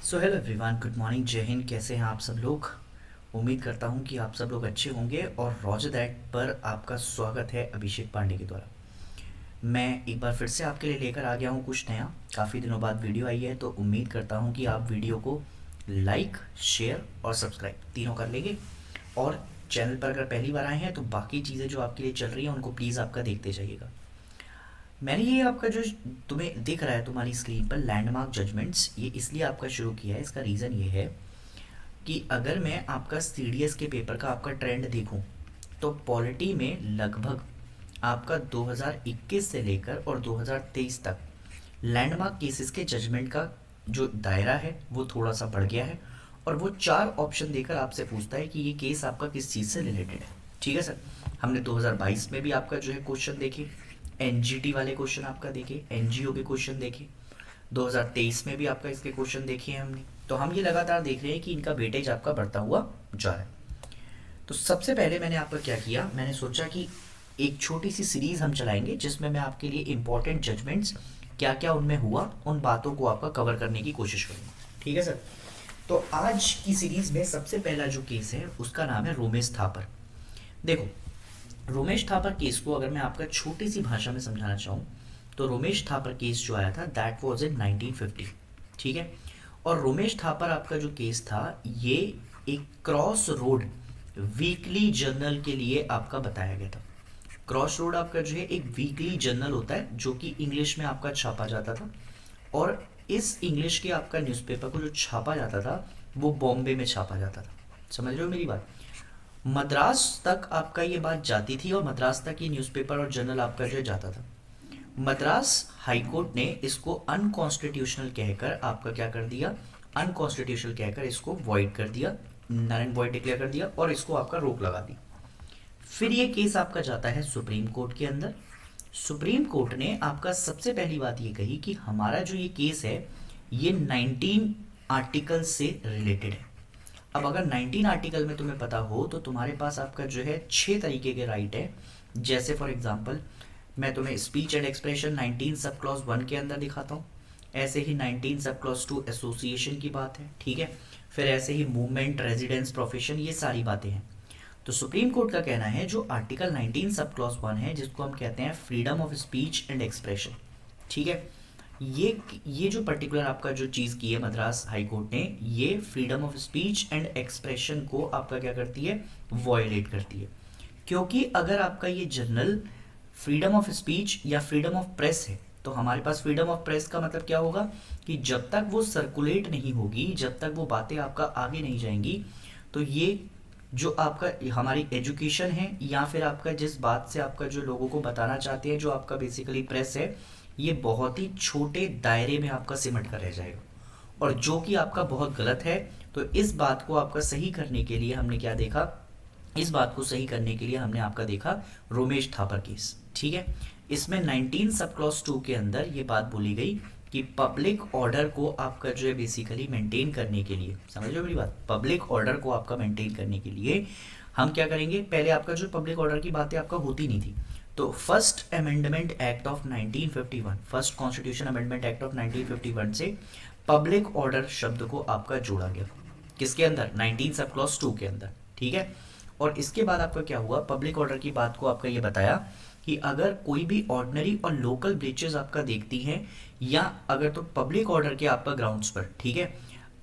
So hello everyone, good morning, जय हिंद। कैसे हैं आप सब लोग? उम्मीद करता हूं कि आप सब लोग अच्छे होंगे। और रॉजर दैट पर आपका स्वागत है अभिषेक पांडे के द्वारा। मैं एक बार फिर से आपके लिए लेकर आ गया हूं कुछ नया। काफ़ी दिनों बाद वीडियो आई है, तो उम्मीद करता हूं कि आप वीडियो को लाइक, शेयर और सब्सक्राइब तीनों कर लेंगे। और चैनल पर अगर पहली बार आए हैं तो बाकी चीज़ें जो आपके लिए चल रही हैं उनको प्लीज़ आपका देखते जाइएगा। मैंने ये आपका जो तुम्हें दिख रहा है तुम्हारी स्क्रीन पर लैंडमार्क जजमेंट्स, ये इसलिए आपका शुरू किया है। इसका रीज़न ये है कि अगर मैं आपका सीडीएस के पेपर का आपका ट्रेंड देखूं तो पॉलिटी में लगभग आपका 2021 से लेकर और 2023 तक लैंडमार्क केसेस के जजमेंट का जो दायरा है वो थोड़ा सा बढ़ गया है। और वो चार ऑप्शन देकर आपसे पूछता है कि ये केस आपका किस चीज़ से रिलेटेड है। ठीक है सर। हमने 2022 में भी आपका जो है क्वेश्चन देखे, एनजीटी वाले क्वेश्चन आपका देखे, एनजीओ के क्वेश्चन देखे। 2023 में भी आपका इसके क्वेश्चन देखे हैं हमने। तो हम ये लगातार देख रहे हैं कि इनका वेटेज आपका बढ़ता हुआ जा रहा है। तो सबसे पहले मैंने आपका क्या किया, मैंने सोचा कि एक छोटी सी सीरीज हम चलाएंगे जिसमें मैं आपके लिए इंपॉर्टेंट जजमेंट्स क्या क्या उनमें हुआ उन बातों को आपका कवर करने की कोशिश करूंगा। ठीक है सर। तो आज की सीरीज में सबसे पहला जो केस है उसका नाम है रोमेश थापर। देखो, रोमेश थापर केस को अगर मैं आपका छोटी सी भाषा में समझाना चाहूँ तो रोमेश थापर केस जो आया था दैट वाज इन 1950। ठीक है। और रोमेश थापर आपका जो केस था ये एक क्रॉस रोड वीकली जर्नल के लिए आपका बताया गया था। क्रॉस रोड आपका जो है एक वीकली जर्नल होता है जो कि इंग्लिश में आपका छापा जाता था। और इस इंग्लिश के आपका न्यूज़पेपर को जो छापा जाता था वो बॉम्बे में छापा जाता था। समझ रहे हो मेरी बात? मद्रास तक आपका ये बात जाती थी और मद्रास तक ये न्यूज़पेपर और जर्नल आपका जो है जाता था। मद्रास हाई कोर्ट ने इसको अनकॉन्स्टिट्यूशनल कहकर आपका क्या कर दिया, अनकॉन्स्टिट्यूशनल कहकर इसको वॉइड कर दिया, नन वॉइड डिक्लेयर कर दिया और इसको आपका रोक लगा दी। फिर ये केस आपका जाता है सुप्रीम कोर्ट के अंदर। सुप्रीम कोर्ट ने आपका सबसे पहली बात ये कही कि हमारा जो ये केस है ये 19 आर्टिकल से रिलेटेड है। अब अगर 19 आर्टिकल में तुम्हें पता हो तो तुम्हारे पास आपका जो है 6 तरीके के राइट है। जैसे फॉर एग्जांपल मैं तुम्हें speech and expression 19 sub clause 1 के अंदर दिखाता हूँ। ऐसे ही 19 सब क्लॉज 2 एसोसिएशन की बात है। ठीक है। फिर ऐसे ही मूवमेंट, रेजिडेंस, प्रोफेशन, ये सारी बातें हैं। तो सुप्रीम कोर्ट का कहना है जो आर्टिकल 19 सब क्लॉज 1 है जिसको हम कहते हैं freedom of speech and expression. ठीक है। ये जो पर्टिकुलर आपका जो चीज़ की है मद्रास हाई कोर्ट ने, ये freedom of speech and expression को आपका क्या करती है, वॉयलेट करती है। क्योंकि अगर आपका ये जर्नल फ्रीडम ऑफ स्पीच या फ्रीडम ऑफ प्रेस है तो हमारे पास फ्रीडम ऑफ प्रेस का मतलब क्या होगा कि जब तक वो सर्कुलेट नहीं होगी, जब तक वो बातें आपका आगे नहीं जाएंगी, तो ये जो आपका हमारी एजुकेशन है या फिर आपका जिस बात से आपका जो लोगों को बताना चाहते हैं जो आपका बेसिकली प्रेस है, ये बहुत ही छोटे दायरे में आपका सिमट कर रह जाएगा। और जो कि आपका बहुत गलत है। तो इस बात को आपका सही करने के लिए हमने क्या देखा, इस बात को सही करने के लिए हमने आपका देखा रोमेश थापर केस। ठीक है। इसमें 19 सब क्लॉज 2 के अंदर ये बात बोली गई कि पब्लिक ऑर्डर को आपका जो है बेसिकली मेंटेन करने के लिए, समझ लो मेरी बात, पब्लिक ऑर्डर को आपका मेंटेन करने के लिए हम क्या करेंगे, पहले आपका जो पब्लिक ऑर्डर की बातें आपका होती नहीं थी। तो first amendment act of 1951, first constitution amendment act of 1951 से पब्लिक ऑर्डर शब्द को आपका जोड़ा गया। किसके अंदर? 19 सब क्लॉज 2 के अंदर। ठीक है। और इसके बाद आपका क्या हुआ, पब्लिक ऑर्डर की बात को आपका ये बताया कि अगर कोई भी ऑर्डिनरी और लोकल ब्रीचेस आपका देखती हैं या अगर तो पब्लिक ऑर्डर के आपका ग्राउंड्स पर, ठीक है,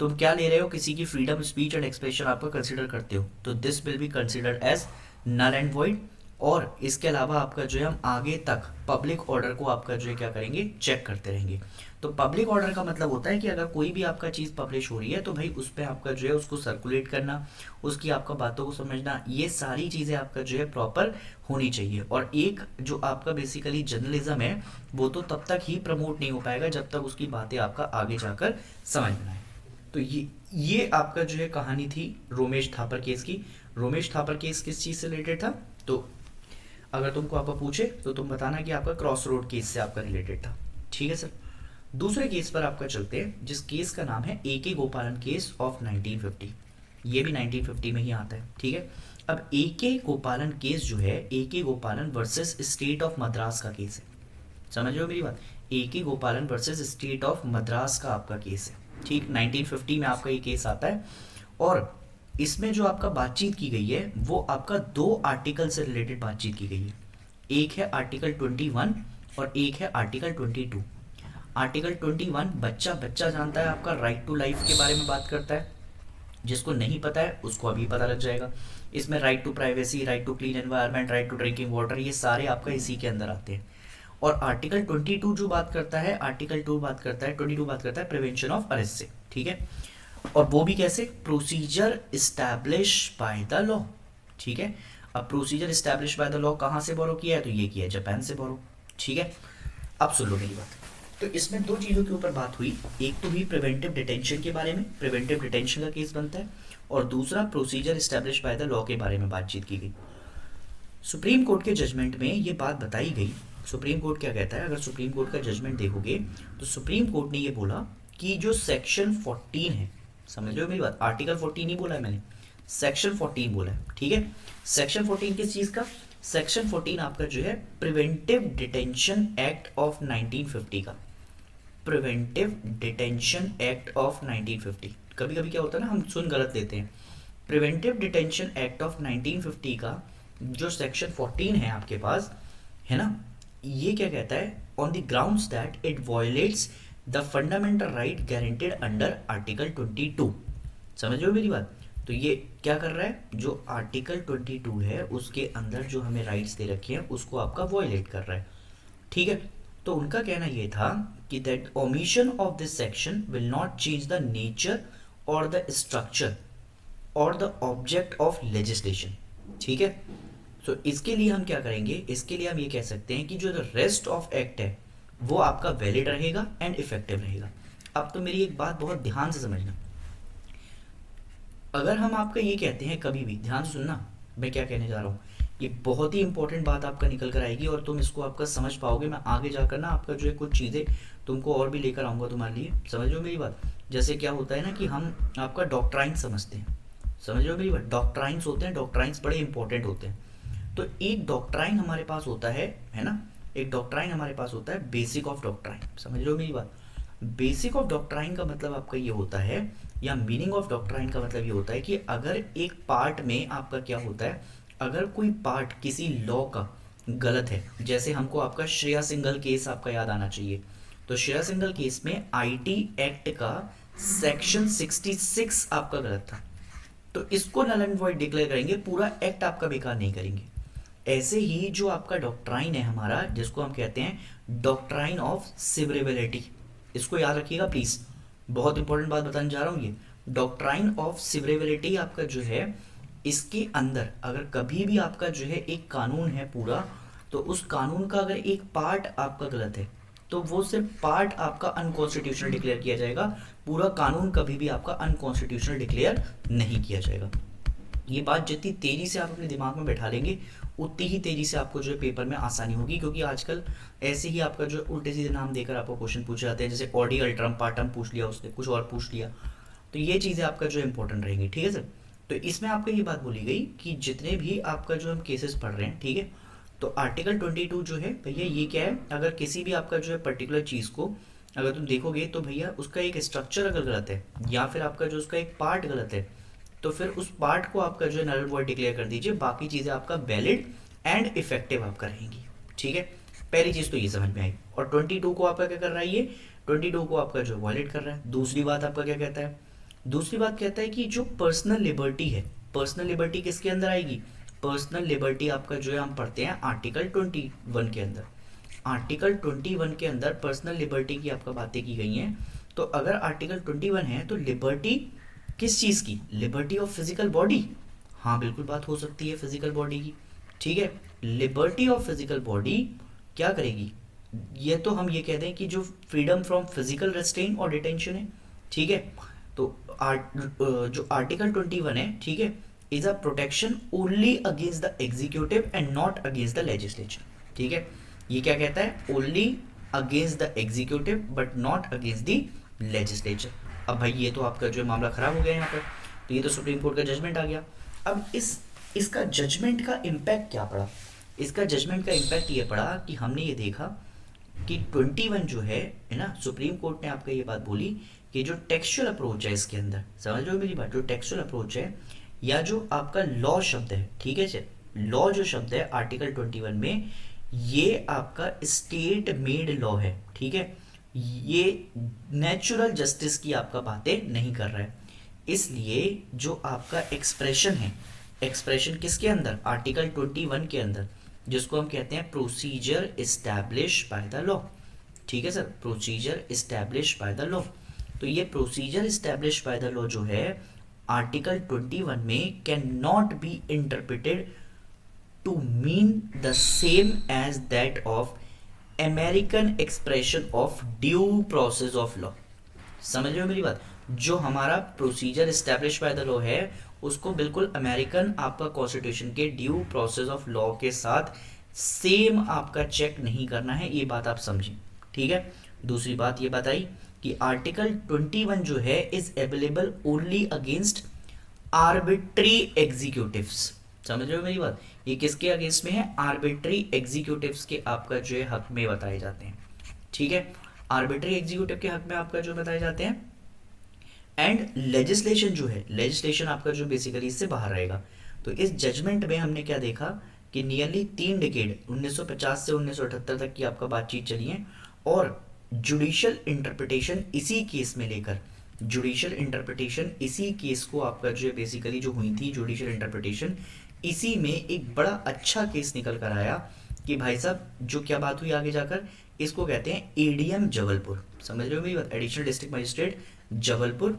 तुम क्या ले रहे हो, किसी की फ्रीडम स्पीच एंड एक्सप्रेशन आपका कंसीडर करते हो, तो this will be considered as null and void. और इसके अलावा आपका जो है हम आगे तक पब्लिक ऑर्डर को आपका जो है क्या करेंगे, चेक करते रहेंगे। तो पब्लिक ऑर्डर का मतलब होता है कि अगर कोई भी आपका चीज़ पब्लिश हो रही है तो भाई उस पर आपका जो है उसको सर्कुलेट करना, उसकी आपका बातों को समझना, ये सारी चीज़ें आपका जो है प्रॉपर होनी चाहिए। और एक जो आपका बेसिकली जर्नलिज्म है वो तो तब तक ही प्रमोट नहीं हो पाएगा जब तक उसकी बातें आपका आगे जाकर समझ में आए। तो ये आपका जो है कहानी थी रोमेश थापर केस की। रोमेश थापर केस किस चीज़ से रिलेटेड था, तो अगर तुमको आपका पूछे तो तुम बताना कि आपका क्रॉस रोड केस से आपका रिलेटेड था। ठीक है सर। दूसरे केस पर आपका चलते हैं जिस केस का नाम है ए के गोपालन केस ऑफ 1950। ये भी 1950 में ही आता है। ठीक है। अब ए के गोपालन केस जो है, ए के गोपालन वर्सेस स्टेट ऑफ मद्रास का केस है। समझ रहे हो मेरी बात? ए के गोपालन वर्सेस स्टेट ऑफ मद्रास का आपका केस है। ठीक, 1950 में आपका ये केस आता है। और इसमें जो आपका बातचीत की गई है वो आपका दो आर्टिकल से रिलेटेड बातचीत की गई है। एक है आर्टिकल 21 और एक है आर्टिकल 22। आर्टिकल 21 बच्चा बच्चा जानता है आपका राइट टू लाइफ के बारे में बात करता है, जिसको नहीं पता है उसको अभी पता लग जाएगा। इसमें right to privacy, right to clean environment, right to drinking water, ये सारे आपका इसी के अंदर आते हैं। और आर्टिकल 22 जो बात करता है, आर्टिकल 2 बात करता है, 22 बात करता है प्रिवेंशन ऑफ अरेस्ट से, ठीक है। और वो भी कैसे, procedure establish by the law, ठीक है। अब procedure establish by the law कहाँ से बोरो किया है, तो ये किया है जापान से बोरो, ठीक है। अब सुन लो मेरी बात। तो इसमें दो चीज़ों के ऊपर बात हुई, एक तो भी प्रिवेंटिव डिटेंशन के बारे में, प्रिवेंटिव डिटेंशन का केस बनता है, और दूसरा procedure establish by the law के बारे में बातचीत की गई। सुप्रीम कोर्ट के जजमेंट में ये बात बताई गई। सुप्रीम कोर्ट क्या कहता है, अगर सुप्रीम कोर्ट का जजमेंट देखोगे तो सुप्रीम कोर्ट ने ये बोला कि जो सेक्शन 14 है, समझ रहे हो मेरी बात, आर्टिकल 14 नहीं बोला है मैंने, सेक्शन 14 बोला है, ठीक है। सेक्शन 14 किस चीज़ का, सेक्शन 14 आपका जो है प्रिवेंटिव डिटेंशन एक्ट ऑफ 1950 का, प्रिवेंटिव डिटेंशन एक्ट ऑफ 1950। कभी कभी क्या होता है ना, हम सुन गलत लेते हैं। प्रिवेंटिव डिटेंशन एक्ट ऑफ 1950 का जो सेक्शन 14 है आपके पास, है ना, ये क्या कहता है, on the grounds that it violets the fundamental right guaranteed under article 22। समझ रहे हो मेरी बात। तो ये क्या कर रहा है, जो आर्टिकल 22 है उसके अंदर जो हमें राइट्स दे रखे हैं उसको आपका वायलेट कर रहा है, ठीक है। तो उनका कहना ये था कि that omission of this section will not change the nature और द स्ट्रक्चर और द ऑब्जेक्ट ऑफ लेजिस्लेशन, ठीक है। तो इसके लिए हम क्या करेंगे, इसके लिए हम ये कह सकते हैं कि जो रेस्ट ऑफ एक्ट है वो आपका वैलिड रहेगा एंड इफेक्टिव रहेगा। अब तो मेरी एक बात बहुत ध्यान से समझना, अगर हम आपका ये कहते हैं, कभी भी ध्यान से सुनना मैं क्या कहने जा रहा हूँ, ये बहुत ही इंपॉर्टेंट बात आपका निकल कर आएगी और तुम इसको आपका समझ पाओगे। मैं आगे जाकर ना आपका जो है कुछ चीज़ें तुमको और भी लेकर आऊँगा तुम्हारे लिए, समझ लो मेरी बात। जैसे क्या होता है ना कि हम आपका डॉक्ट्राइन समझते हैं, समझ लो मेरी बात, डॉक्ट्राइंस होते हैं, डॉक्ट्राइंस बड़े इंपॉर्टेंट होते हैं। तो एक डॉक्ट्राइन हमारे पास होता है ना, एक डॉक्ट्राइन हमारे पास होता है बेसिक ऑफ डॉक्ट्राइन, समझ लो मेरी बात। बेसिक ऑफ डॉक्ट्राइन का मतलब आपका ये होता है, या मीनिंग ऑफ डॉक्ट्राइन का मतलब ये होता है कि अगर एक पार्ट में आपका क्या होता है, अगर कोई पार्ट किसी लॉ का गलत है, जैसे हमको आपका श्रेया सिंघल केस आपका याद आना चाहिए। तो श्रेया सिंघल केस में आईटी एक्ट का सेक्शन 66 आपका गलत था, तो इसको नल एंड वॉइड डिक्लेयर करेंगे, पूरा एक्ट आपका बेकार नहीं करेंगे। ऐसे ही जो आपका डॉक्ट्राइन है हमारा, जिसको हम कहते हैं डॉक्ट्राइन ऑफ सिवरेबिलिटी, इसको याद रखिएगा प्लीज, बहुत इंपॉर्टेंट बात बताने जा रहा हूँ। ये डॉक्ट्राइन ऑफ सिवरेबिलिटी आपका जो है, इसके अंदर अगर कभी भी आपका जो है एक कानून है पूरा, तो उस कानून का अगर एक पार्ट आपका गलत है तो वो सिर्फ पार्ट आपका अनकॉन्स्टिट्यूशनल डिक्लेयर किया जाएगा, पूरा कानून कभी भी आपका अनकॉन्स्टिट्यूशनल डिक्लेयर नहीं किया जाएगा। ये बात जितनी तेजी से आप अपने दिमाग में बैठा लेंगे उतनी ही तेजी से आपको जो है पेपर में आसानी होगी, क्योंकि आजकल ऐसे ही आपका जो उल्टे सीधे नाम देकर आपको क्वेश्चन पूछे जाते हैं, जैसे ऑडी अल्ट्रम पार्टम पूछ लिया, उसने कुछ और पूछ लिया, तो ये चीज़ें आपका जो इंपॉर्टेंट रहेंगी, ठीक है सर। तो इसमें आपका ये बात बोली गई कि जितने भी आपका जो हम केसेस पढ़ रहे हैं, ठीक है, तो आर्टिकल 22 जो है भैया ये क्या है, अगर किसी भी आपका जो है पर्टिकुलर चीज़ को अगर तुम देखोगे तो भैया उसका एक स्ट्रक्चर अगर गलत है या फिर आपका जो उसका एक पार्ट गलत है, तो फिर उस पार्ट को आपका जो है नल वॉइड डिक्लेयर कर दीजिए, बाकी चीज़ें आपका वैलिड एंड इफेक्टिव आपका रहेंगी, ठीक है। पहली चीज़ तो ये समझ में आई। और 22 को आपका क्या कर रहा है, ये 22 को आपका जो वॉयलेट कर रहा है। दूसरी बात आपका क्या कहता है, दूसरी बात कहता है कि जो पर्सनल लिबर्टी है, पर्सनल लिबर्टी किसके अंदर आएगी, पर्सनल लिबर्टी आपका जो है हम पढ़ते हैं आर्टिकल 21 के अंदर। आर्टिकल 21 के अंदर पर्सनल लिबर्टी की आपका बातें की गई हैं। तो अगर आर्टिकल 21 है तो लिबर्टी किस चीज़ की, लिबर्टी ऑफ फिजिकल बॉडी, हाँ बिल्कुल बात हो सकती है फिजिकल बॉडी की, ठीक है। लिबर्टी ऑफ फिजिकल बॉडी क्या करेगी, ये तो हम ये कह दें कि जो फ्रीडम फ्रॉम फिजिकल रेस्ट्रेन और डिटेंशन है, ठीक है। तो जो आर्टिकल 21 है, ठीक है, is a protection only against the executive and not against the legislature, ठीक है। ये क्या कहता है, only against the executive but not against the legislature. अब भाई ये तो आपका जो मामला खराब हो गया यहाँ पर, तो ये तो सुप्रीम कोर्ट का जजमेंट आ गया। अब इसका जजमेंट का इम्पैक्ट क्या पड़ा, इसका जजमेंट का इम्पैक्ट ये पड़ा कि हमने ये देखा कि 21 जो है ना, सुप्रीम कोर्ट ने आपका ये बात बोली कि जो टेक्सचुअल अप्रोच है इसके अंदर, समझ रहे हो मेरी बात, जो टेक्सचुअल अप्रोच है या जो आपका लॉ शब्द है, ठीक है सर, लॉ जो शब्द है आर्टिकल 21 में, ये आपका स्टेट मेड लॉ है, ठीक है, ये नेचुरल जस्टिस की आपका बातें नहीं कर रहा है। इसलिए जो आपका एक्सप्रेशन है, एक्सप्रेशन किसके अंदर, आर्टिकल 21 के अंदर, जिसको हम कहते हैं procedure establish by the law, ठीक है sir, procedure establish by the law. तो ये procedure establish by the law जो है आर्टिकल 21 में can not be interpreted to mean the same as that of American expression of due process of law. समझ रहे हो मेरी बात, जो हमारा procedure establish by the law है उसको बिल्कुल अमेरिकन आपका कॉन्स्टिट्यूशन के ड्यू प्रोसेस ऑफ लॉ के साथ सेम आपका चेक नहीं करना है, ये बात आप समझें, ठीक है। दूसरी बात ये बताई कि आर्टिकल 21 जो है is available only against arbitrary executives. समझ रहे हो मेरी बात, ये किसके अगेंस्ट में है, आर्बिट्री एग्जीक्यूटिव्स के आपका जो है हक में बताए जाते हैं, ठीक है, आर्बिट्री एग्जीक्यूटिव के हक में आपका जो बताए जाते हैं। एंड लेजिस्लेशन जो है, लेजिस्लेशन आपका जो बेसिकली इससे बाहर रहेगा। तो इस जजमेंट में हमने क्या देखा कि नियरली 3 डिकेड 1950 से 1978 तक की आपका बातचीत चली है, और जुडिशियल इंटरप्रिटेशन इसी केस में लेकर, जुडिशियल इंटरप्रिटेशन इसी केस को आपका जो है बेसिकली जो हुई थी जुडिशियल इंटरप्रिटेशन, इसी में एक बड़ा अच्छा केस निकल कर आया कि भाई साहब जो क्या बात हुई आगे जाकर, इसको कहते हैं एडीएम जबलपुर। समझ रहे हो मेरी बात, एडिशनल डिस्ट्रिक्ट मजिस्ट्रेट जबलपुर,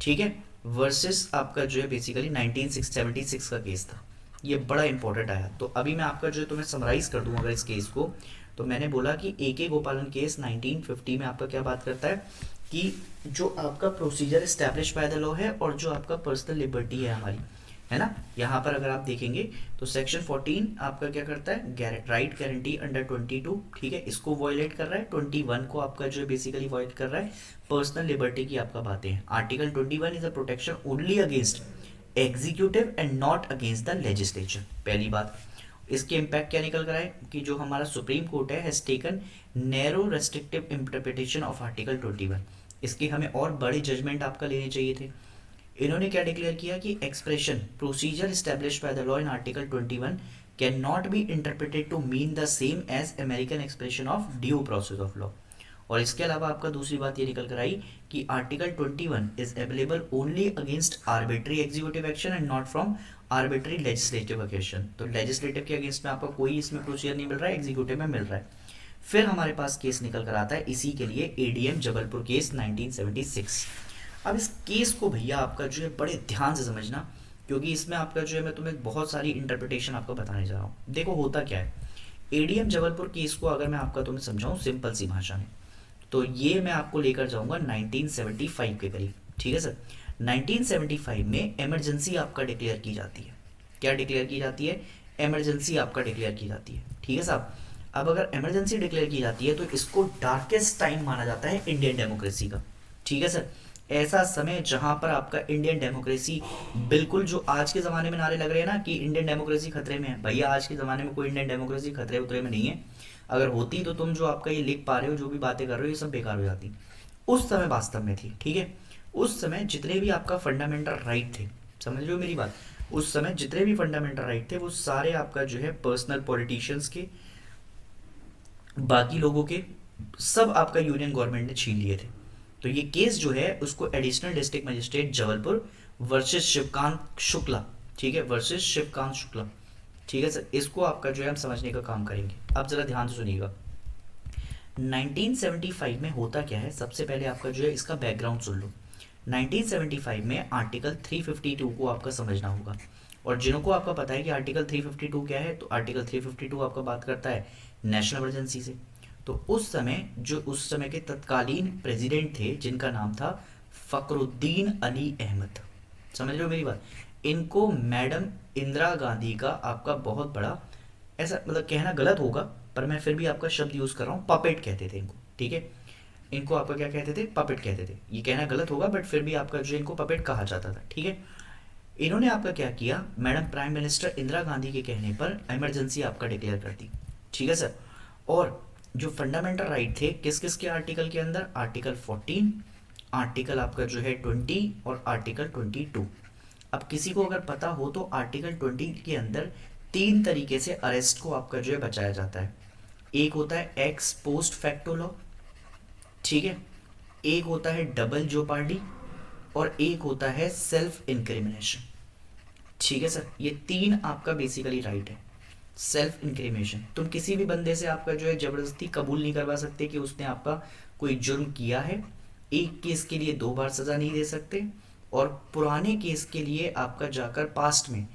ठीक है, वर्सेस आपका जो है बेसिकली 1976 का केस था। ये बड़ा इंपॉर्टेंट आया। तो अभी मैं आपका जो है तुम्हें समराइज कर दूं अगर इस केस को, तो मैंने बोला कि ए के गोपालन केस 1950 में आपका क्या बात करता है कि जो आपका procedure establish by the law है और जो आपका पर्सनल लिबर्टी है हमारी, है ना, यहाँ पर अगर आप देखेंगे तो सेक्शन 14 आपका क्या करता है, राइट गारंटी अंडर 22, ठीक है, इसको वॉयलेट कर रहा है, 21 को आपका जो है बेसिकली वॉयलेट कर रहा है, पर्सनल लिबर्टी की आपका बातें हैं। Article 21 is a protection only against executive and not against the legislature. पहली बात, इसके इम्पैक्ट क्या निकल कर आए कि जो हमारा सुप्रीम कोर्ट है has taken narrow restrictive interpretation of article 21। इसके हमें और बड़े जजमेंट आपका लेने चाहिए थे। इन्होंने क्या डिक्लेयर किया कि expression procedure establish by the law in article 21 can not be interpreted to mean the same as American expression of due process of law. और इसके अलावा आपका दूसरी बात ये निकल कर आई कि article 21 is available only against arbitrary executive action and not from arbitrary legislative action. तो लेजिस्लेटिव के अगेंस्ट में आपको कोई इसमें प्रोसीजर नहीं मिल रहा है, एग्जीक्यूटिव में मिल रहा है। फिर हमारे पास केस निकल कर आता है इसी के लिए एडीएम जबलपुर केस 1976। अब इस केस को भैया आपका जो है बड़े ध्यान से समझना, क्योंकि इसमें आपका जो है मैं तुम्हें बहुत सारी इंटरप्रिटेशन आपको बताने जा रहा हूँ। देखो होता क्या है, एडीएम जबलपुर केस को अगर मैं आपका तुम्हें समझाऊँ सिंपल सी भाषा में, तो ये मैं आपको लेकर जाऊंगा 1975 के करीब, ठीक है सर। 1975 में इमरजेंसी आपका डिक्लेयर की जाती है। क्या डिक्लेयर की जाती है, इमरजेंसी आपका डिक्लेयर की जाती है, ठीक है साहब। अब अगर इमरजेंसी डिक्लेयर की जाती है तो इसको डार्केस्ट टाइम माना जाता है इंडियन डेमोक्रेसी का, ठीक है सर। ऐसा समय जहां पर आपका इंडियन डेमोक्रेसी बिल्कुल, जो आज के ज़माने में नारे लग रहे हैं ना कि इंडियन डेमोक्रेसी खतरे में है, भैया आज के ज़माने में कोई इंडियन डेमोक्रेसी खतरे उतरे में नहीं है। अगर होती तो तुम जो आपका ये लिख पा रहे हो, जो भी बातें कर रहे हो, ये सब बेकार हो जाती। उस समय वास्तव में थी, ठीक है। उस समय जितने भी आपका फंडामेंटल राइट थे, समझ रहे हो मेरी बात, उस समय जितने भी फंडामेंटल राइट थे वो सारे आपका जो है पर्सनल पॉलिटिशियंस के, बाकी लोगों के, सब आपका यूनियन गवर्नमेंट ने छीन लिए थे। तो ये केस जो है उसको additional district magistrate Jabalpur versus Shivkant Shukla, ठीक है, वर्सेस शिवकांत शुक्ला, ठीक है सर, इसको आपका जो है हम समझने का काम करेंगे। अब जरा ध्यान से सुनिएगा। 1975 में होता क्या है, सबसे पहले आपका जो है इसका बैकग्राउंड सुन लो। 1975 में आर्टिकल 352 को आपका समझना होगा, और जिनको आपका पता है कि आर्टिकल 352 क्या है, तो आर्टिकल 352 आपका बात करता है नेशनल इमरजेंसी से। तो उस समय जो उस समय के तत्कालीन प्रेसिडेंट थे जिनका नाम था फखरुद्दीन अली अहमद, समझ रहे हो मेरी बात, इनको मैडम इंदिरा गांधी का आपका बहुत बड़ा, ऐसा मतलब कहना गलत होगा पर मैं फिर भी आपका शब्द यूज़ कर रहा हूँ, पपेट कहते थे इनको, ठीक है। इनको आपका क्या कहते थे, पपेट कहते थे। ये कहना गलत होगा बट फिर भी आपका जो इनको पपेट कहा जाता था, ठीक है। इन्होंने आपका क्या किया, madam prime minister Indira Gandhi के कहने पर इमरजेंसी आपका डिक्लेयर कर दी, ठीक है सर। और जो फंडामेंटल राइट थे किस किस के आर्टिकल के अंदर, आर्टिकल 14, आर्टिकल आपका जो है 20 और आर्टिकल 22। अब किसी को अगर पता हो तो आर्टिकल 20 के अंदर तीन तरीके से अरेस्ट को आपका जो है बचाया जाता है। एक होता है एक्स पोस्ट फैक्टो लॉ, ठीक है, एक होता है डबल जोपार्डी, और एक होता है सेल्फ इंक्रिमिनेशन। ठीक है सर, ये तीन आपका बेसिकली राइट है। सेल्फ इंक्रिमिनेशन, तुम किसी भी बंदे से आपका जो है जबरदस्ती कबूल नहीं करवा सकते कि उसने आपका कोई जुर्म किया है। एक केस के लिए 2 बार सजा नहीं दे सकते, और पुराने केस के लिए आपका जाकर पास्ट में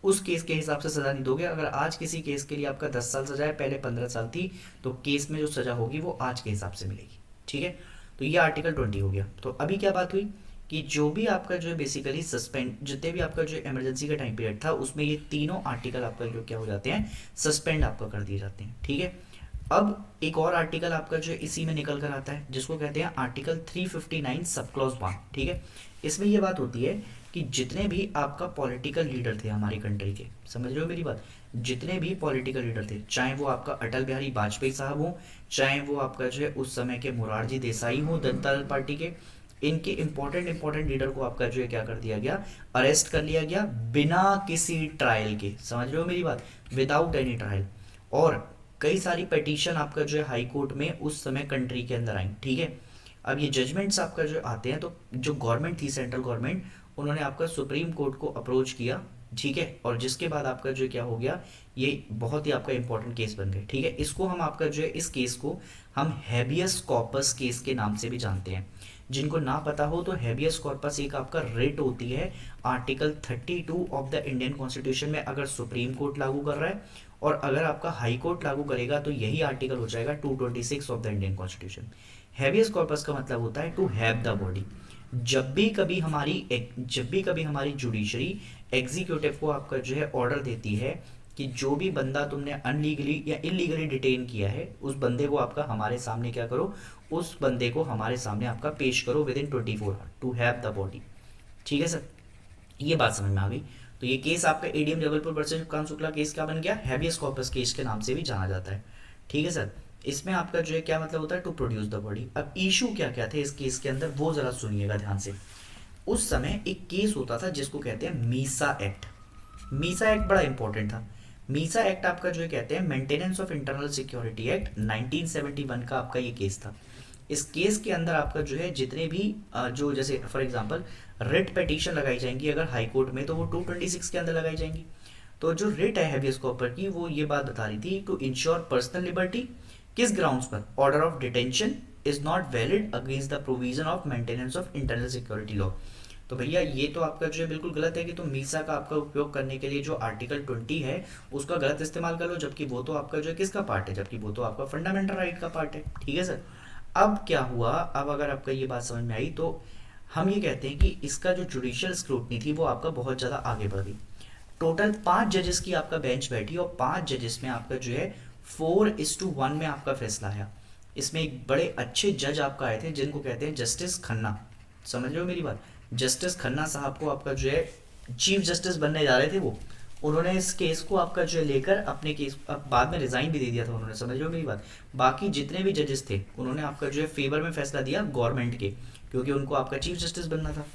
उस केस के हिसाब से सजा नहीं दोगे। अगर आज किसी केस के लिए आपका 10 साल सजा है, पहले 15 साल थी, तो केस में जो सजा होगी वो आज के हिसाब से मिलेगी। ठीक है, तो ये आर्टिकल 20 हो गया। तो अभी क्या बात हुई कि जो भी आपका जो है बेसिकली सस्पेंड, जितने भी आपका जो इमरजेंसी का टाइम पीरियड था उसमें ये तीनों आर्टिकल आपका जो क्या हो जाते हैं, सस्पेंड आपका कर दिए जाते हैं। ठीक है, अब एक और आर्टिकल आपका जो है इसी में निकल कर आता है जिसको कहते हैं आर्टिकल 359 सब क्लॉज 1। ठीक है, इसमें ये बात होती है कि जितने भी आपका पॉलिटिकल लीडर थे हमारी कंट्री के, समझ रहे हो मेरी बात, जितने भी पॉलिटिकल लीडर थे, चाहे वो आपका अटल बिहारी वाजपेयी साहब हो, चाहे वो आपका जो है उस समय के मोरारजी देसाई हो जनता दल पार्टी के, इनके इंपॉर्टेंट लीडर को आपका जो है क्या कर दिया गया, अरेस्ट कर लिया गया बिना किसी ट्रायल के। समझ रहे हो मेरी बात, विदाउट एनी ट्रायल। और कई सारी पिटीशन आपका जो है हाई कोर्ट में उस समय कंट्री के अंदर आई। ठीक है, अब ये जजमेंट्स आपका जो आते हैं, तो जो गवर्नमेंट थी, सेंट्रल गवर्नमेंट, उन्होंने आपका सुप्रीम कोर्ट को अप्रोच किया। ठीक है, और जिसके बाद आपका जो क्या हो गया, ये बहुत ही आपका इंपॉर्टेंट केस बन गए। ठीक है, इसको हम आपका जो है इस केस को हम हैबियस कॉर्पस केस के नाम से भी जानते हैं। जिनको ना पता हो तो हैबियस कॉर्पस एक आपका रिट होती है article 32 of the Indian constitution में, अगर सुप्रीम कोर्ट लागू कर रहा है, और अगर आपका हाई कोर्ट लागू करेगा तो यही आर्टिकल हो जाएगा 226 of the Indian constitution. Habeas corpus का मतलब होता है टू हैव द बॉडी। जब भी कभी हमारी जुडिशरी एग्जीक्यूटिव को आपका जो है ऑर्डर देती है कि जो भी बंदा तुमने अनलीगली या इलीगली डिटेन किया है, उस बंदे को आपका हमारे सामने क्या करो, उस बंदे को हमारे सामने आपका पेश करो within 24 hour to have the body. ठीक है सर, ये बात समझ में आ गई। तो ये केस आपका ADM Jabalpur versus Shubhkant Shukla case क्या बन गया, हैबियस कॉर्पस केस के नाम से भी जाना जाता है। ठीक है सर, इसमें आपका जो है क्या मतलब होता है, टू प्रोड्यूस द बॉडी। अब इशू क्या क्या थे इस केस के अंदर वो जरा सुनिएगा ध्यान से। उस समय एक केस होता था जिसको कहते हैं मीसा एक्ट। मीसा एक्ट बड़ा इंपॉर्टेंट था। मीसा एक्ट आपका जो है कहते हैं maintenance of internal security act 1971 का आपका ये केस था। इस केस के अंदर आपका जो है जितने भी जो जैसे फॉर एग्जांपल रिट पिटीशन लगाई जाएंगी अगर हाई कोर्ट में, तो वो 226 के अंदर लगाई जाएंगी। तो जो रिट है हैबियस कॉर्पस की, वो ये बात बता रही थी टू इंश्योर पर्सनल लिबर्टी। किस ग्राउंड्स पर, order of detention is not valid against the provision of maintenance of internal security law. तो भैया ये तो आपका जो है बिल्कुल गलत है कि तुम मीसा का आपका उपयोग करने के लिए जो आर्टिकल 20 है उसका गलत इस्तेमाल कर लो, जबकि वो तो आपका जो है किसका पार्ट है, जबकि वो तो आपका फंडामेंटल राइट का पार्ट है। ठीक है सर, अब क्या हुआ, अब अगर आपका ये बात समझ में आई तो हम ये कहते हैं कि इसका जो जुडिशियल स्क्रूटनी थी वो आपका बहुत ज़्यादा आगे बढ़ गई। टोटल 5 जजेस की आपका बेंच बैठी और 5 जजेस में आपका जो है 4:1 में आपका फैसला आया। इसमें एक बड़े अच्छे जज आपका आए थे जिनको कहते हैं जस्टिस खन्ना। समझ रहे हो मेरी बात, जस्टिस खन्ना साहब को आपका जो है चीफ जस्टिस बनने जा रहे थे वो, उन्होंने इस केस को आपका जो है लेकर अपने केस बाद में रिजाइन भी दे दिया था उन्होंने। समझ रहे हो मेरी बात, बाकी जितने भी जजेस थे उन्होंने आपका जो है फेवर में फैसला दिया गवर्नमेंट के, क्योंकि उनको आपका चीफ जस्टिस बनना था।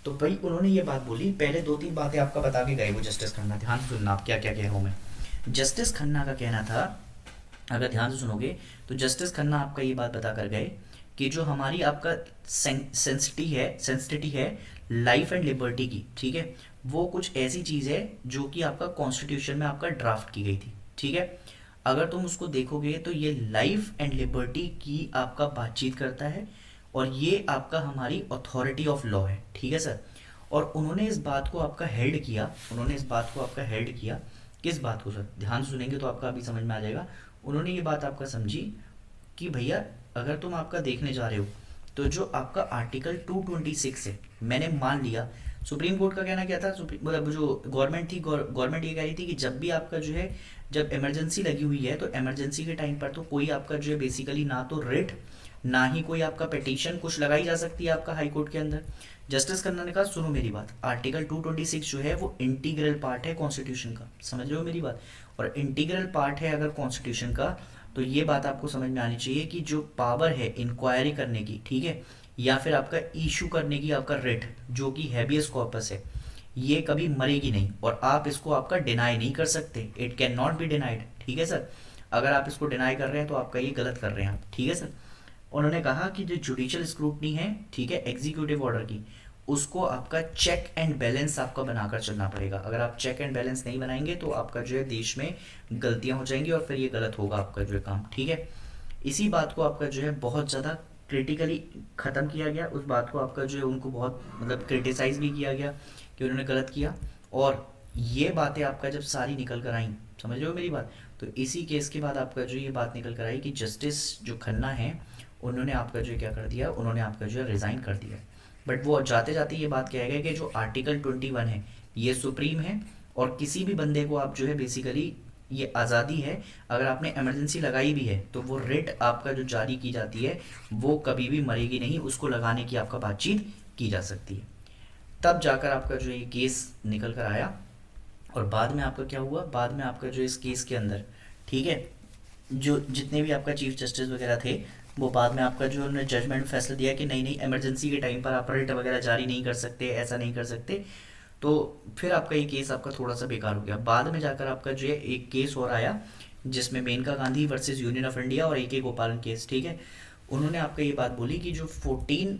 तो भाई उन्होंने ये बात बोली, पहले 2-3 बातें आपका बता के गए वो जस्टिस खन्ना, ध्यान सुनना आप क्या क्या कह रहा हूँ मैं। जस्टिस खन्ना का कहना था, अगर ध्यान से सुनोगे तो जस्टिस खन्ना आपका ये बात बता कर गए कि जो हमारी आपका सेंसिटिविटी है लाइफ एंड लिबर्टी की, ठीक है, वो कुछ ऐसी चीज़ है जो कि आपका कॉन्स्टिट्यूशन में आपका ड्राफ्ट की गई थी। ठीक है, अगर तुम उसको देखोगे तो ये लाइफ एंड लिबर्टी की आपका बातचीत करता है और ये आपका हमारी अथॉरिटी ऑफ लॉ है। ठीक है सर, और उन्होंने इस बात को आपका हेल्ड किया, किस बात को सर, ध्यान सुनेंगे तो आपका अभी समझ में आ जाएगा। उन्होंने ये बात आपका समझी कि भैया अगर तुम आपका देखने जा रहे हो तो जो आपका आर्टिकल 226 है, मैंने मान लिया सुप्रीम कोर्ट का कहना क्या था, मतलब जो गवर्नमेंट थी, गवर्नमेंट ये कह रही थी कि जब भी आपका जो है जब इमरजेंसी लगी हुई है तो इमरजेंसी के टाइम पर तो कोई आपका जो है बेसिकली ना तो रिट ना ही कोई आपका पिटीशन कुछ लगाई जा सकती है आपका हाई कोर्ट के अंदर। जस्टिस खन्ना ने कहा सुनो मेरी बात, आर्टिकल 226 जो है वो इंटीग्रल पार्ट है कॉन्स्टिट्यूशन का। समझ रहे हो मेरी बात, और इंटीग्रल पार्ट है अगर कॉन्स्टिट्यूशन का तो ये बात आपको समझ में आनी चाहिए कि जो पावर है इंक्वायरी करने की, ठीक है, या फिर आपका इशू करने की आपका रिट जो कि हैबियस कॉर्पस है, ये कभी मरेगी नहीं और आप इसको आपका डिनाई नहीं कर सकते, it can not be denied. ठीक है सर, अगर आप इसको डिनाई कर रहे हैं तो आपका ये गलत कर रहे हैं आप। ठीक है सर, उन्होंने कहा कि जो जुडिशियल स्क्रूटनी है, ठीक है, एग्जीक्यूटिव ऑर्डर की, उसको आपका चेक एंड बैलेंस आपका बनाकर चलना पड़ेगा। अगर आप चेक एंड बैलेंस नहीं बनाएंगे तो आपका जो है देश में गलतियां हो जाएंगी और फिर ये गलत होगा आपका जो है काम। ठीक है, इसी बात को आपका जो है बहुत ज़्यादा क्रिटिकली ख़त्म किया गया। उस बात को आपका जो है उनको बहुत मतलब क्रिटिसाइज भी किया गया कि उन्होंने गलत किया। और ये बातें आपका जब सारी निकल कर आई, समझ रहे हो मेरी बात, तो इसी केस के बाद आपका जो ये बात निकल कर आई कि जस्टिस जो खन्ना है उन्होंने आपका जो क्या कर दिया, उन्होंने आपका जो है रिज़ाइन कर दिया। बट वो जाते जाते ये बात कह गए कि जो आर्टिकल 21 है ये सुप्रीम है और किसी भी बंदे को आप जो है बेसिकली ये आज़ादी है, अगर आपने इमरजेंसी लगाई भी है तो वो रिट आपका जो जारी की जाती है वो कभी भी मरेगी नहीं, उसको लगाने की आपका बातचीत की जा सकती है। तब जाकर आपका जो ये केस निकल कर आया और बाद में आपका क्या हुआ, बाद में आपका जो इस केस के अंदर, ठीक है, जो जितने भी आपका चीफ जस्टिस वगैरह थे वो बाद में आपका जो उन्होंने जजमेंट फैसला दिया कि नहीं नहीं इमरजेंसी के टाइम पर आप रिट वगैरह जारी नहीं कर सकते, ऐसा नहीं कर सकते। तो फिर आपका ये केस आपका थोड़ा सा बेकार हो गया। बाद में जाकर आपका जो है एक केस और आया जिसमें Maneka Gandhi versus union of India और AK गोपालन केस। ठीक है, उन्होंने आपका ये बात बोली कि जो 14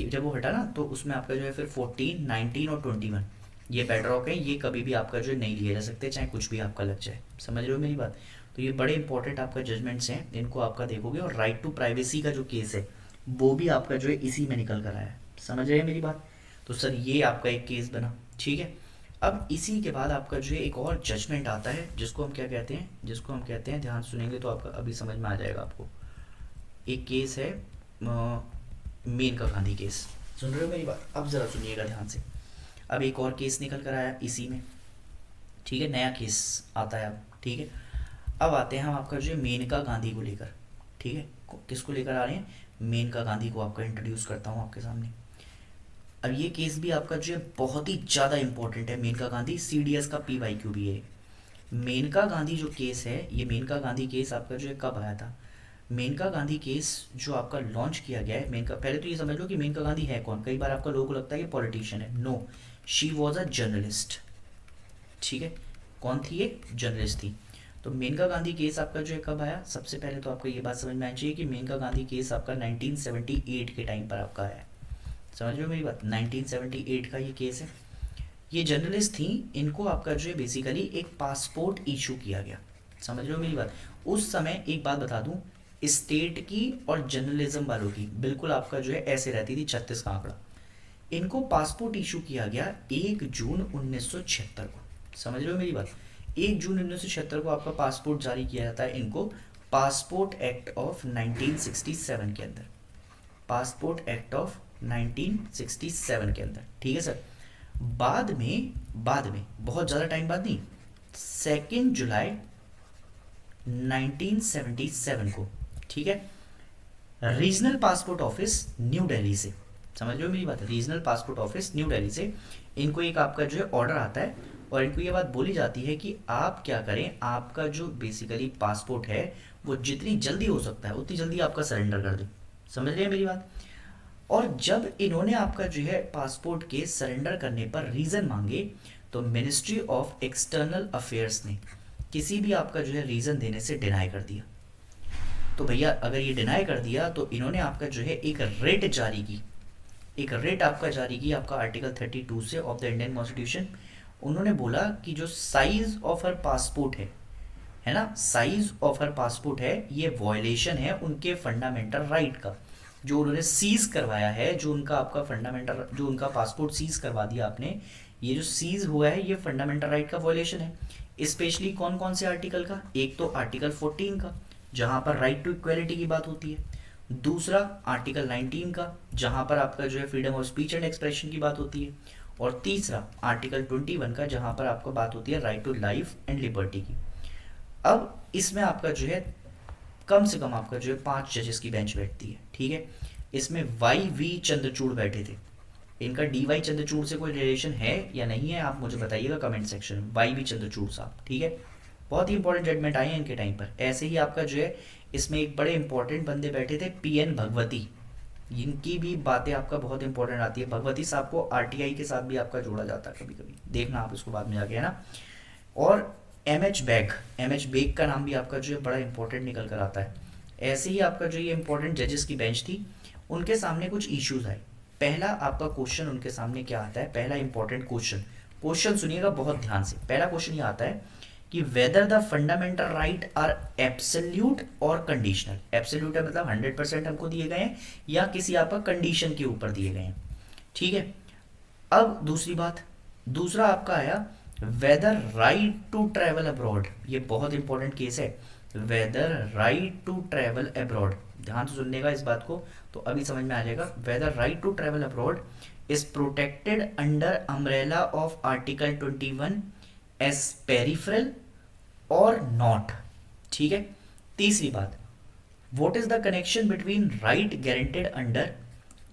जब वो हटा ना तो उसमें आपका जो है फिर 14, 19 और 21 ये बेडरॉक है, ये कभी भी आपका जो है नहीं लिए जा सकते चाहे कुछ भी आपका लग जाए। समझ रहे हो मेरी बात, तो ये बड़े इंपॉर्टेंट आपका जजमेंट्स हैं, इनको आपका देखोगे। और राइट टू प्राइवेसी का जो केस है वो भी आपका जो है इसी में निकल कर आया है। समझ रहे हैं मेरी बात, तो सर ये आपका एक केस बना। ठीक है, अब इसी के बाद आपका जो है एक और जजमेंट आता है जिसको हम क्या कहते हैं, जिसको हम कहते हैं, ध्यान सुनेंगे तो आपका अभी समझ में आ जाएगा आपको। एक केस है मेनका गांधी केस। सुन रहे हो मेरी बात, अब ज़रा सुनिएगा ध्यान से। अब एक और केस निकल कर आया इसी में, ठीक है, नया केस आता है अब। ठीक है, अब आते हैं हम आपका जो है मेनका गांधी को लेकर। ठीक है, किसको लेकर आ रहे हैं, मेनका गांधी को आपका इंट्रोड्यूस करता हूँ आपके सामने। अब ये केस भी आपका जो है बहुत ही ज़्यादा इंपॉर्टेंट है, मेनका गांधी, CDS का PYQ भी है। मेनका गांधी जो केस है, ये मेनका गांधी केस आपका जो है कब आया था, मेनका गांधी केस जो आपका लॉन्च किया गया है, मेनका, पहले तो ये समझ लो कि मेनका गांधी है कौन। कई बार आपका लोगों को लगता है कि पॉलिटिशियन है, no, she was a journalist. ठीक है, कौन थी ये, जर्नलिस्ट थी। तो मेनका गांधी केस आपका जो है कब आया, सबसे पहले तो आपको ये बात समझ में आनी चाहिए कि मेनका गांधी केस आपका 1978 के टाइम पर आपका आया है। समझ रहे हो मेरी बात, 1978 का ये केस है। ये जर्नलिस्ट थी, इनको आपका जो है बेसिकली एक पासपोर्ट इशू किया गया। समझ रहे हो मेरी बात, उस समय एक बात बता दूं, स्टेट की और जर्नलिज्म वालों की बिल्कुल आपका जो है ऐसे रहती थी 36 का आंकड़ा। इनको पासपोर्ट इशू किया गया 1 जून 1976 को। समझ रहे हो मेरी बात, 1 जून 1976 को आपका पासपोर्ट जारी किया जाता है इनको, पासपोर्ट एक्ट ऑफ 1967 के अंदर, पासपोर्ट एक्ट ऑफ 1967 के अंदर। ठीक है सर, बाद में बहुत ज़्यादा टाइम बाद नहीं, 2 जुलाई 1977 को, ठीक है, regional passport office new Delhi से, समझ रहे हो मेरी बात, regional passport office new Delhi से इनको एक आपका जो है ऑर्डर आता है और इनको ये बात बोली जाती है कि आप क्या करें, आपका जो बेसिकली पासपोर्ट है वो जितनी जल्दी हो सकता है उतनी जल्दी आपका सरेंडर कर दें। समझ रहे हैं मेरी बात, और जब इन्होंने आपका जो है पासपोर्ट के सरेंडर करने पर रीज़न मांगे तो मिनिस्ट्री ऑफ एक्सटर्नल अफेयर्स ने किसी भी आपका जो है रीज़न देने से डिनाई कर दिया। तो भैया अगर ये डिनाई कर दिया तो इन्होंने आपका जो है एक रेट जारी की, एक रेट आपका जारी की आपका आर्टिकल 32 से ऑफ द इंडियन कॉन्स्टिट्यूशन। उन्होंने बोला कि जो साइज ऑफ हर पासपोर्ट है ना, साइज ऑफ हर पासपोर्ट है, ये वॉयलेशन है उनके फंडामेंटल राइट का। जो उन्होंने सीज करवाया है, जो उनका आपका फंडामेंटल, जो उनका पासपोर्ट सीज करवा दिया आपने, ये जो सीज हुआ है ये फंडामेंटल राइट का वॉयलेशन है। स्पेशली कौन कौन से आर्टिकल का, एक तो आर्टिकल 14 का जहाँ पर राइट टू इक्वलिटी की बात होती है, दूसरा आर्टिकल 19 का जहाँ पर आपका जो है freedom of speech and expression की बात होती है, और तीसरा आर्टिकल 21 का जहाँ पर आपको बात होती है right to life and liberty की। अब इसमें आपका जो है कम से कम आपका जो है 5 जजेस की बेंच बैठती है। ठीक है, इसमें YV चंद्रचूड़ बैठे थे, इनका DY चंद्रचूड़ से कोई रिलेशन है या नहीं है आप मुझे बताइएगा कमेंट सेक्शन में, YV चंद्रचूड़ साहब। ठीक है, बहुत ही इंपॉर्टेंट जजमेंट आए हैं इनके टाइम पर। ऐसे ही आपका जो है इसमें एक बड़े इंपॉर्टेंट बंदे बैठे थे, PN भगवती, इनकी भी बातें आपका बहुत इंपॉर्टेंट आती है। भगवती साहब को आरटीआई के साथ भी आपका जोड़ा जाता है कभी कभी, देखना आप इसको बाद में जाके, है ना। और एम एच बेग का नाम भी आपका जो है बड़ा इंपॉर्टेंट निकल कर आता है। ऐसे ही आपका जो ये इंपॉर्टेंट जजेस की बेंच थी, उनके सामने कुछ इश्यूज आए। पहला आपका क्वेश्चन उनके सामने क्या आता है, पहला इंपॉर्टेंट क्वेश्चन सुनिएगा बहुत ध्यान से। पहला क्वेश्चन ये आता है कि whether the fundamental right are absolute और कंडीशनल। एब्सोल्यूट है मतलब 100% हमको दिए गए हैं, या किसी आपका कंडीशन के ऊपर दिए गए हैं, ठीक है। अब दूसरी बात, दूसरा आपका आया whether right to travel abroad. ये बहुत इंपॉर्टेंट केस है, whether right to travel abroad. ध्यान से सुनने का इस बात को, तो अभी समझ में आ जाएगा। Whether right to travel abroad is protected under umbrella of article 21 as peripheral और नॉट, ठीक है। तीसरी बात, what is the connection between right guaranteed under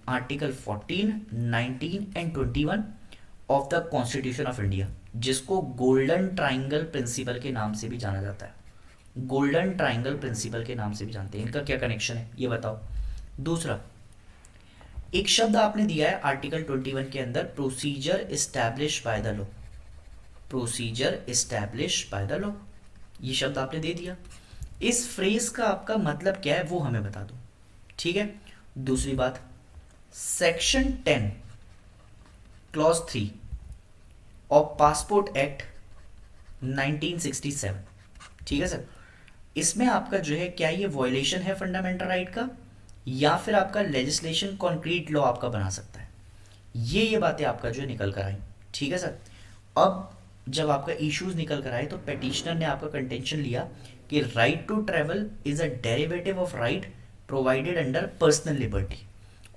article 14, 19 and 21 of the constitution of India, जिसको गोल्डन ट्राइंगल प्रिंसिपल के नाम से भी जाना जाता है। गोल्डन ट्राइंगल प्रिंसिपल के नाम से भी जानते हैं, इनका क्या कनेक्शन है ये बताओ। दूसरा, एक शब्द आपने दिया है आर्टिकल 21 के अंदर, procedure establish by the law. Procedure establish by the law, ये शब्द आपने दे दिया। इस फ्रेज का आपका मतलब क्या है वो हमें बता दो, ठीक है। दूसरी बात, section 10 clause 3 of passport act 1967, ठीक है सर। इसमें आपका जो है क्या ये वॉयलेशन है फंडामेंटल राइट का, या फिर आपका लेजिस्लेशन कॉन्क्रीट लॉ आपका बना सकता है, ये बातें आपका जो है निकल कर आई, ठीक है सर। अब जब आपका इश्यूज निकल कर आए तो पेटिशनर ने आपका कंटेंशन लिया कि right to travel is a derivative of right provided under personal liberty.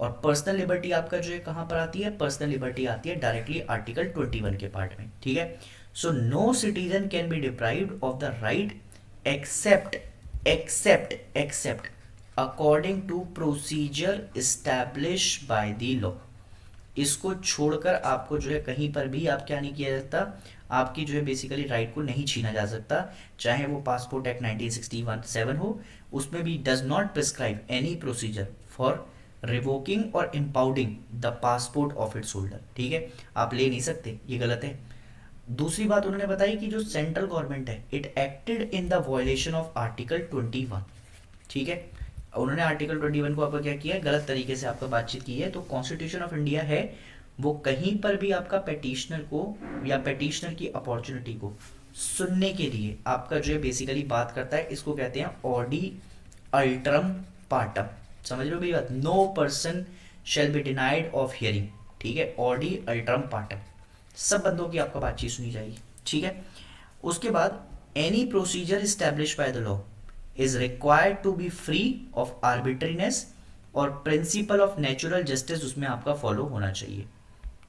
और पर्सनल लिबर्टी आपका जो है कहाँ पर आती है, पर्सनल लिबर्टी आती है डायरेक्टली आर्टिकल 21 के पार्ट में, ठीक है। So no citizen can be deprived of the right except according to procedure establish by the law. इसको छोड़कर आपको जो है कहीं पर भी आप क्या नहीं किया जाता, आपकी जो है बेसिकली राइट को नहीं छीना जा सकता, चाहे वो पासपोर्ट एक्ट 1967 हो, उसमें भी does not prescribe any procedure for revoking और impounding the passport of its holder, ठीक है। आप ले नहीं सकते, ये गलत है। दूसरी बात उन्होंने बताई कि जो सेंट्रल गवर्नमेंट है it acted in the violation of article 21, ठीक है। उन्होंने आर्टिकल 21 को आपका क्या किया है, गलत तरीके से आपका बातचीत की है। तो कॉन्स्टिट्यूशन ऑफ इंडिया है वो कहीं पर भी आपका पेटिशनर को या पेटिशनर की अपॉर्चुनिटी को सुनने के लिए आपका जो है बेसिकली बात करता है। इसको कहते हैं ऑडी अल्ट्रम पार्टम, समझ रहे हो मेरी बात। No person shall be denied of hearing, ठीक है, ऑडी अल्ट्रम पार्टम, सब बंदों की आपका बातचीत सुनी जाएगी, ठीक है। उसके बाद any procedure establish by the law is required to be free of arbitrariness और प्रिंसिपल ऑफ नेचुरल जस्टिस उसमें आपका फॉलो होना चाहिए,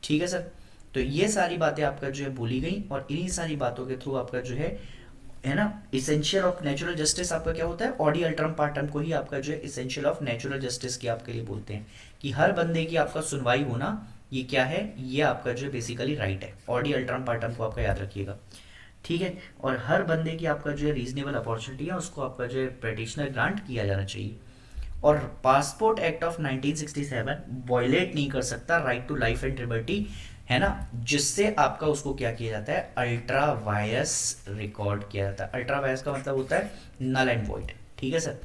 ठीक है सर। तो ये सारी बातें आपका जो है बोली गई, और इन्हीं सारी बातों के थ्रू आपका जो है ना, इसेंशियल ऑफ नेचुरल जस्टिस आपका क्या होता है, ऑडी अल्ट्रम पार्टम को ही आपका जो है इसेंशियल ऑफ नेचुरल जस्टिस की आपके लिए बोलते हैं, कि हर बंदे की आपका सुनवाई होना ये क्या है, ये आपका जो है बेसिकली राइट है। ऑडी अल्ट्रम पार्टम को आपका याद रखिएगा, ठीक है। और हर बंदे की आपका जो है रीजनेबल अपॉर्चुनिटी है उसको आपका जो है पेटिशनर ग्रांट किया जाना चाहिए। और पासपोर्ट एक्ट ऑफ 1967 वॉयलेट नहीं कर सकता right to life and liberty, है ना, जिससे आपका उसको क्या किया जाता है, अल्ट्रा वायस रिकॉर्ड किया जाता है। अल्ट्रा वायस का मतलब होता है नल एंड वॉइड, ठीक है सर।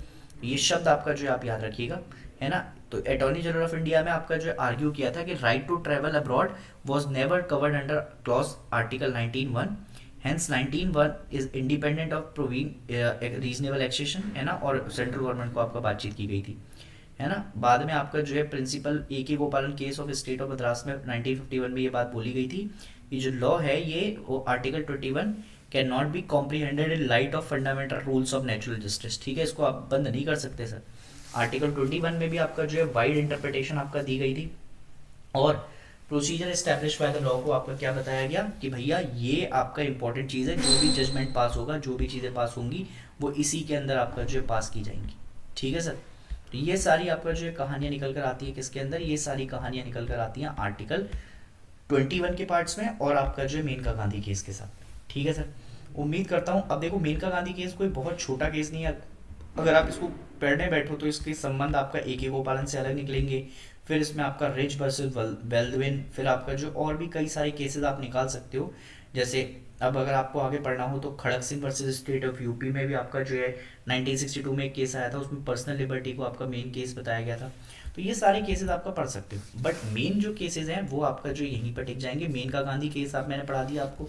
ये शब्द आपका जो है आप याद रखिएगा, है ना। तो अटॉर्नी जनरल ऑफ इंडिया में आपका जो है आर्ग्यू किया था कि right to travel abroad was never covered under clause article 19(1), hence 19(1) is independent of proving reasonable exaction, है ना। और सेंट्रल गवर्नमेंट को आपका बातचीत की गई थी, है ना। बाद में आपका जो है प्रिंसिपल ए के गोपालन case of state of Madras में 1951 में ये बात बोली गई थी कि जो लॉ है ये वो article 21 can not B comprehended in light of fundamental rules of natural justice, ठीक है। इसको आप बंद नहीं कर सकते सर। आर्टिकल 21 में भी आपका जो है वाइड इंटरप्रिटेशन आपका दी गई थी, और procedure establish bye the law को आपका क्या बताया गया कि भैया ये आपका इंपॉर्टेंट चीज़ है, जो भी जजमेंट पास होगा, जो भी चीज़ें पास होंगी वो इसी के अंदर आपका जो है पास की जाएंगी, ठीक है सर। तो ये सारी आपका जो है कहानियाँ निकल कर आती है किसके अंदर, ये सारी कहानियाँ निकल कर आती हैं आर्टिकल 21 के पार्ट्स में, और आपका जो है मेनका गांधी केस के साथ, ठीक है सर। उम्मीद करता हूँ, अब देखो मेनका गांधी केस कोई बहुत छोटा केस नहीं है, अगर आप इसको पढ़ने बैठो तो इसके संबंध आपका ए के गोपालन से अलग निकलेंगे। फिर इसमें आपका रिच वर्सेस वेल्डविन, फिर आपका जो और भी कई सारे केसेस आप निकाल सकते हो। जैसे अब अगर आपको आगे पढ़ना हो तो Kharak Singh versus state of UP में भी आपका जो है 1962 में एक केस आया था, उसमें पर्सनल लिबर्टी को आपका मेन केस बताया गया था। तो ये सारे केसेस आपका पढ़ सकते हो, बट मेन जो केसेस हैं वो आपका जो यहीं पर टिक जाएंगे। मेन का गांधी केस आप मैंने पढ़ा दिया आपको।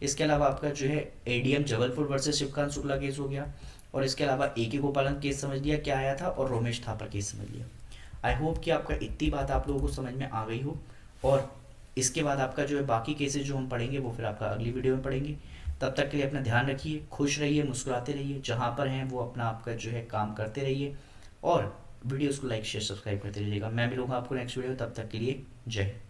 इसके अलावा आपका जो है ADM Jabalpur versus Shivkant Shukla case हो गया, और इसके अलावा ए के गोपालन केस समझ लिया क्या आया था, और रोमेश थापर केस समझ लिया। आई होप कि आपका इतनी बात आप लोगों को समझ में आ गई हो। और इसके बाद आपका जो है बाकी केसेस जो हम पढ़ेंगे वो फिर आपका अगली वीडियो में पढ़ेंगे। तब तक के लिए अपना ध्यान रखिए, खुश रहिए, मुस्कुराते रहिए, जहाँ पर हैं वो अपना आपका जो है काम करते रहिए, और वीडियोस को लाइक शेयर सब्सक्राइब करते रहिएगा। मैं मिलूंगा आपको नेक्स्ट वीडियो, तब तक के लिए जय हिंद।